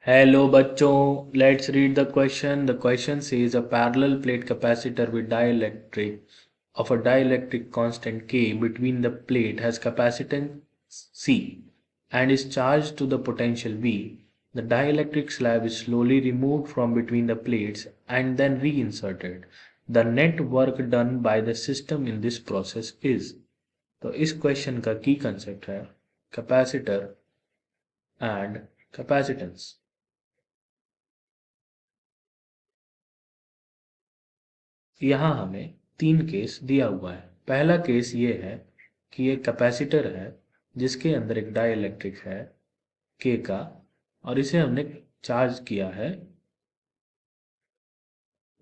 Hello bachcho, let's read the question. The question says a parallel plate capacitor with dielectric of a dielectric constant K between the plate has capacitance C and is charged to the potential V. The dielectric slab is slowly removed from between the plates and then reinserted. The net work done by the system in this process is. तो इस question का की concept है capacitor and capacitance. यहाँ हमें तीन case दिया हुआ है। पहला केस ये है कि एक कैपेसिटर है जिसके अंदर एक डाइलेक्ट्रिक है के का और इसे हमने चार्ज किया है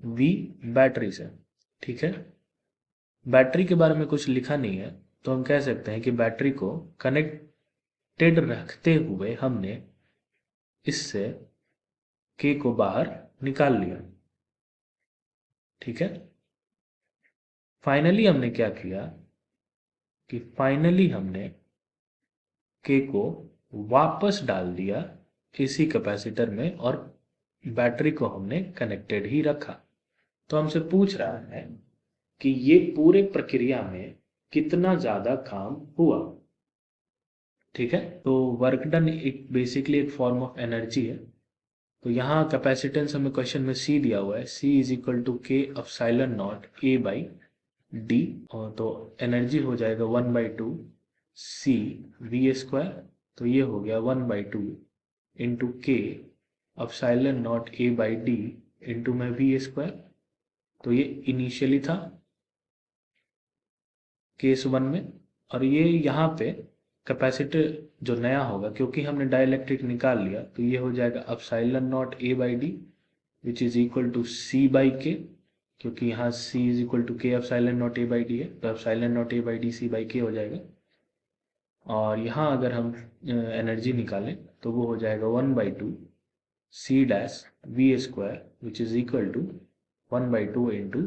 वी बैटरी से। ठीक है, बैटरी के बारे में कुछ लिखा नहीं है तो हम कह सकते हैं कि बैटरी को कनेक्टेड रखते हुए हमने इससे के को बाहर निकाल लिया। ठीक है, फाइनली हमने क्या किया कि फाइनली हमने के को वापस डाल दिया इसी कैपेसिटर में और बैटरी को हमने कनेक्टेड ही रखा। तो हमसे पूछ रहा है कि ये पूरे प्रक्रिया में कितना ज़्यादा काम हुआ। ठीक है, तो वर्क डन एक बेसिकली एक फॉर्म ऑफ एनर्जी है। तो यहाँ कैपेसिटेंस हमें क्वेश्चन में सी दिया हुआ है, सी is equal to K epsilon not A by D. और तो एनर्जी हो जाएगा 1/2 सी वी स्क्वायर। तो ये हो गया 1/2 into K epsilon not A by D into में वी स्क्वायर। तो ये इनिशियली था केस 1 में, और ये यहाँ पे कैपेसिटर जो नया होगा क्योंकि हमने डाइलेक्ट्रिक निकाल लिया तो ये हो जाएगा epsilon not A by D which is equal to C by K, क्योंकि यहाँ C is equal to K epsilon not A by D है तो epsilon not A by D C by K हो जाएगा। और यहाँ अगर हम एनर्जी निकालें तो वो हो जाएगा 1/2 C dash V square which is equal to 1/2 into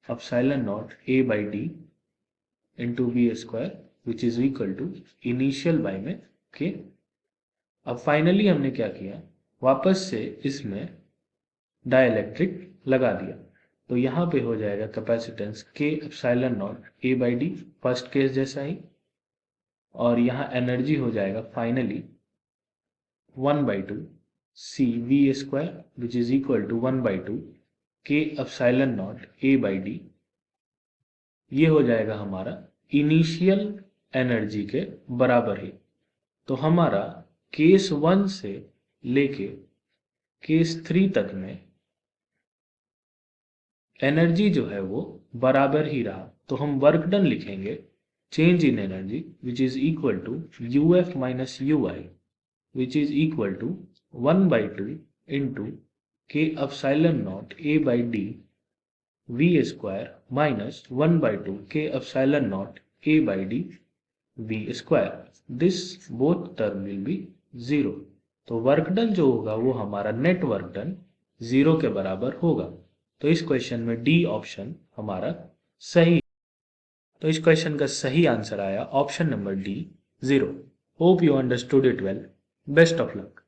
epsilon not A by D into V square which is equal to initial by में के। अब फाइनली हमने क्या किया, वापस से इसमें डाइलेक्ट्रिक लगा दिया। तो यहाँ पे हो जाएगा capacitance K epsilon not A by D first case जैसा ही, और यहाँ एनर्जी हो जाएगा finally 1/2 C V square which is equal to 1/2 K epsilon not A by D. ये हो जाएगा हमारा इनिशियल एनर्जी के बराबर ही। तो हमारा केस 1 से लेके केस 3 तक में एनर्जी जो है वो बराबर ही रहा। तो हम वर्क डन लिखेंगे change in energy which is equal to U F minus U I which is equal to 1/2 into K epsilon not A by D V square minus 1/2 K epsilon not A by D V square. This both term will be 0। तो work done जो होगा वो हमारा net work done 0 के बराबर होगा। तो इस क्वेश्चन में डी ऑप्शन हमारा सही। तो इस क्वेश्चन का सही आंसर आया option number D 0। Hope you understood it well. Best of luck.